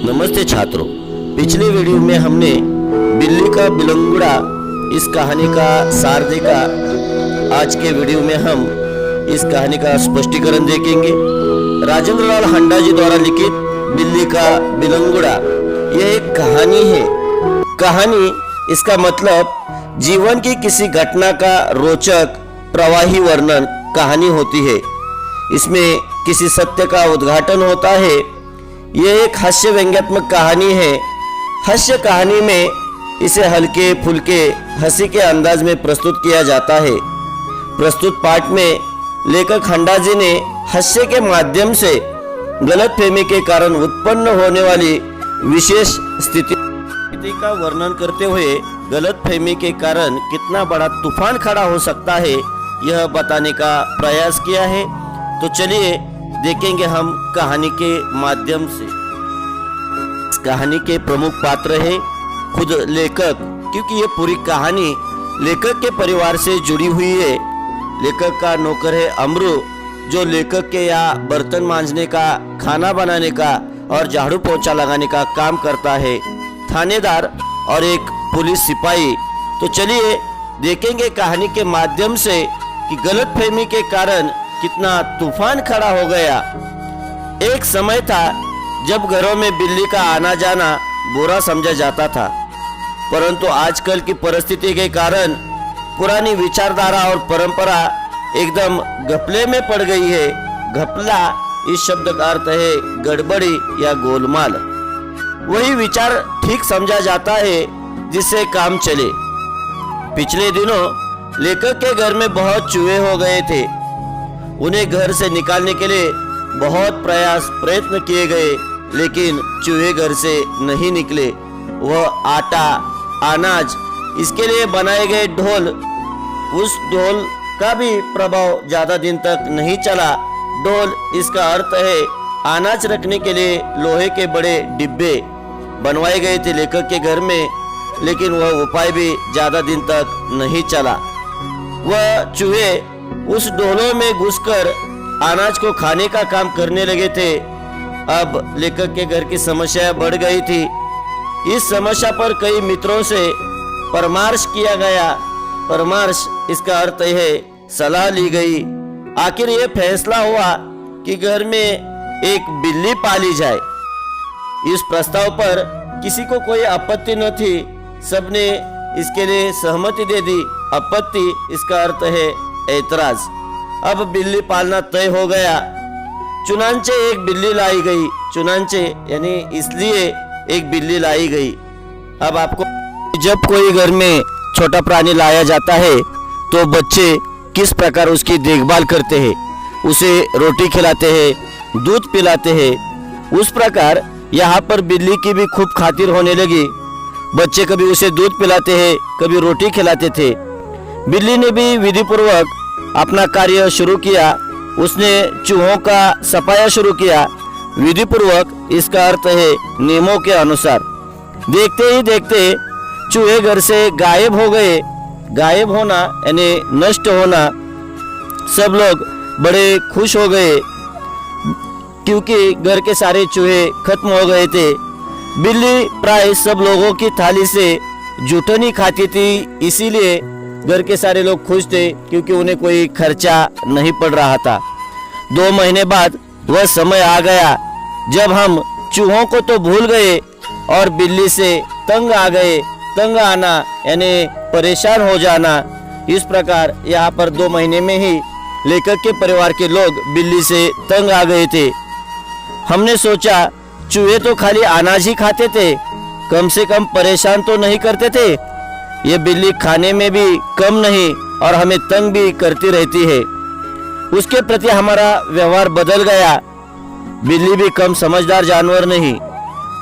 नमस्ते छात्रों, पिछले वीडियो में हमने बिल्ली का बिलंगुड़ा इस कहानी का सार देखा। आज के वीडियो में हम इस कहानी का स्पष्टीकरण देखेंगे। राजेंद्र लाल हांडा जी द्वारा लिखित बिल्ली का बिलंगुड़ा यह एक कहानी है। कहानी इसका मतलब जीवन की किसी घटना का रोचक प्रवाही वर्णन कहानी होती है। इसमें किसी सत्य का उद्घाटन होता है। यह एक हास्य व्यंग्यात्मक कहानी है। हास्य कहानी में इसे हल्के फुल्के हंसी के अंदाज में प्रस्तुत किया जाता है। प्रस्तुत पाठ में लेखक हांडा जी ने हास्य के माध्यम से गलतफहमी के कारण उत्पन्न होने वाली विशेष स्थिति का वर्णन करते हुए गलतफहमी के कारण कितना बड़ा तूफान खड़ा हो सकता है यह बताने का प्रयास किया है। तो चलिए देखेंगे हम कहानी के माध्यम से। इस कहानी के प्रमुख पात्र है खुद लेखक, क्योंकि ये पूरी कहानी लेखक के परिवार से जुड़ी हुई है। लेखक का नौकर है अमरू, जो लेखक के यहाँ बर्तन मांजने का, खाना बनाने का और झाड़ू पोछा लगाने का काम करता है। थानेदार और एक पुलिस सिपाही। तो चलिए देखेंगे कहानी के माध्यम से कि गलतफहमी के कारण कितना तूफान खड़ा हो गया। एक समय था जब घरों में बिल्ली का आना जाना बुरा समझा जाता था, परंतु आजकल की परिस्थिति के कारण पुरानी विचारधारा और परंपरा एकदम घपले में पड़ गई है। घपला इस शब्द का अर्थ है गड़बड़ी या गोलमाल। वही विचार ठीक समझा जाता है जिससे काम चले। पिछले दिनों लेखक के घर में बहुत चूहे हो गए थे। उन्हें घर से निकालने के लिए बहुत प्रयत्न किए गए, लेकिन चूहे घर से नहीं निकले। वह आटा, अनाज, इसके लिए बनाए गए ढोल, उस ढोल का भी प्रभाव ज्यादा दिन तक नहीं चला। ढोल इसका अर्थ है अनाज रखने के लिए लोहे के बड़े डिब्बे बनवाए गए थे लेखक के घर में, लेकिन वह उपाय भी ज्यादा दिन तक नहीं चला। वह चूहे उस ढोलों में घुसकर अनाज को खाने का काम करने लगे थे। अब लेखक के घर की समस्या बढ़ गई थी। इस समस्या पर कई मित्रों से परामर्श किया गया। परामर्श इसका अर्थ है सलाह ली गई। आखिर ये फैसला हुआ कि घर में एक बिल्ली पाली जाए। इस प्रस्ताव पर किसी को कोई आपत्ति न थी। सबने इसके लिए सहमति दे दी। आपत्ति इसका अर्थ है ऐतराज। अब बिल्ली पालना तय हो गया। चुनांचे एक बिल्ली लाई गई। चुनांचे यानी इसलिए एक बिल्ली लाई गई। अब आपको, जब कोई घर में छोटा प्राणी लाया जाता है तो बच्चे किस प्रकार उसकी देखभाल करते हैं, उसे रोटी खिलाते हैं, दूध पिलाते हैं, उस प्रकार यहाँ पर बिल्ली की भी खूब खातिर होने लगी। बच्चे कभी उसे दूध पिलाते हैं, कभी रोटी खिलाते थे। बिल्ली ने भी विधिपूर्वक अपना कार्य शुरू किया। उसने चूहों का सफाया शुरू किया। विधिपूर्वक इसका अर्थ है नियमों के अनुसार। देखते ही देखते चूहे घर से गायब हो गए। गायब होना यानी नष्ट होना। सब लोग बड़े खुश हो गए क्योंकि घर के सारे चूहे खत्म हो गए थे। बिल्ली प्राय सब लोगों की थाली से जूठनी खाती थी, इसीलिए घर के सारे लोग खुश थे क्योंकि उन्हें कोई खर्चा नहीं पड़ रहा था। 2 महीने बाद वह समय आ गया जब हम चूहों को तो भूल गए और बिल्ली से तंग आ गए। तंग आना यानी परेशान हो जाना। इस प्रकार यहाँ पर 2 महीने में ही लेखक के परिवार के लोग बिल्ली से तंग आ गए थे। हमने सोचा चूहे तो खाली अनाज ही खाते थे, कम से कम परेशान तो नहीं करते थे। ये बिल्ली खाने में भी कम नहीं और हमें तंग भी करती रहती है। उसके प्रति हमारा व्यवहार बदल गया। बिल्ली भी कम समझदार जानवर नहीं।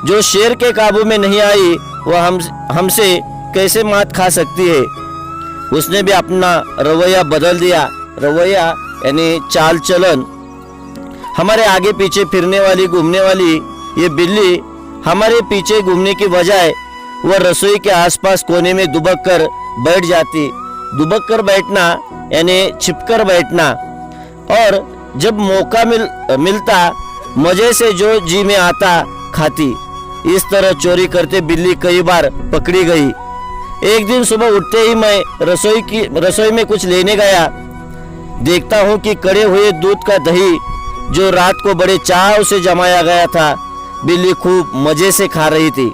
जो शेर के काबू में नहीं आई वह हमसे कैसे मात खा सकती है। उसने भी अपना रवैया बदल दिया। रवैया यानी चाल चलन। हमारे आगे पीछे फिरने वाली, घूमने वाली ये बिल्ली हमारे पीछे घूमने की बजाय वह रसोई के आसपास कोने में दुबक कर बैठ जाती। दुबक कर बैठना यानी छिपकर बैठना। और जब मौका मिलता मजे से जो जी में आता खाती। इस तरह चोरी करते बिल्ली कई बार पकड़ी गई। एक दिन सुबह उठते ही मैं रसोई में कुछ लेने गया। देखता हूँ कि कड़े हुए दूध का दही जो रात को बड़े चाव से जमाया गया था, बिल्ली खूब मजे से खा रही थी।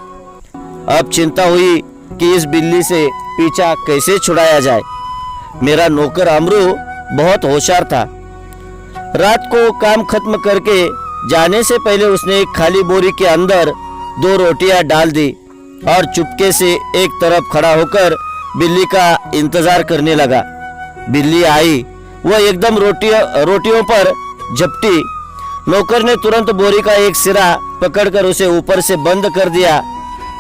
अब चिंता हुई कि इस बिल्ली से पीछा कैसे छुड़ाया जाए। मेरा नौकर अमरू बहुत होशियार था। रात को काम खत्म करके जाने से पहले उसने एक खाली बोरी के अंदर 2 रोटियां डाल दी और चुपके से एक तरफ खड़ा होकर बिल्ली का इंतजार करने लगा। बिल्ली आई, वह एकदम रोटियों पर झपटी। नौकर ने तुरंत बोरी का एक सिरा पकड़कर उसे ऊपर से बंद कर दिया।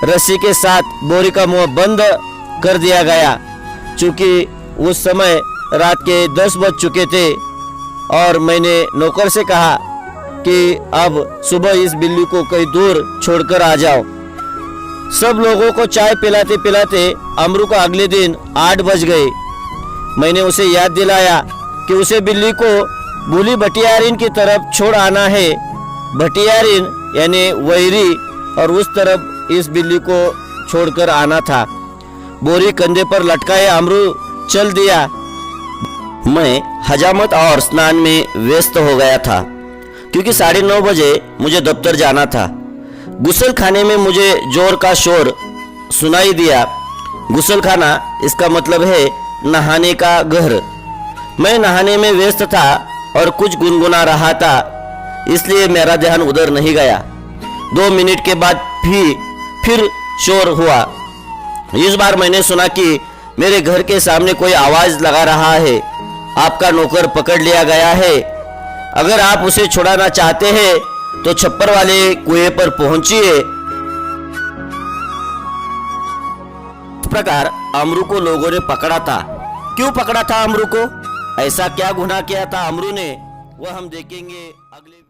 रस्सी के साथ बोरी का मुंह बंद कर दिया गया। चूंकि उस समय रात के 10 बज चुके थे और मैंने नौकर से कहा कि अब सुबह इस बिल्ली को कहीं दूर छोड़कर आ जाओ। सब लोगों को चाय पिलाते पिलाते अमरू का अगले दिन 8 बज गए। मैंने उसे याद दिलाया कि उसे बिल्ली को भूली भटियारिन की तरफ छोड़ आना है। भटियारिन यानी वैरी, और उस तरफ इस बिल्ली को छोड़कर आना था। बोरी कंधे पर लटकाए अमरू चल दिया। मैं हजामत और स्नान में व्यस्त हो गया था क्योंकि 9:30 बजे मुझे दफ्तर जाना था। गुसल खाने में मुझे जोर का शोर सुनाई दिया। गुसल खाना इसका मतलब है नहाने का घर। मैं नहाने में व्यस्त था और कुछ गुनगुना रहा था, इसलिए मेरा ध्यान उधर नहीं गया। 2 मिनट के बाद फिर शोर हुआ। इस बार मैंने सुना कि मेरे घर के सामने कोई आवाज लगा रहा है। आपका नौकर पकड़ लिया गया है। अगर आप उसे छुड़ाना चाहते हैं तो छप्पर वाले कुएं पर पहुंचिए। इस प्रकार अमरू को लोगों ने पकड़ा था। क्यों पकड़ा था अमरू को? ऐसा क्या गुनाह किया था अमरू ने, वह हम देखेंगे अगले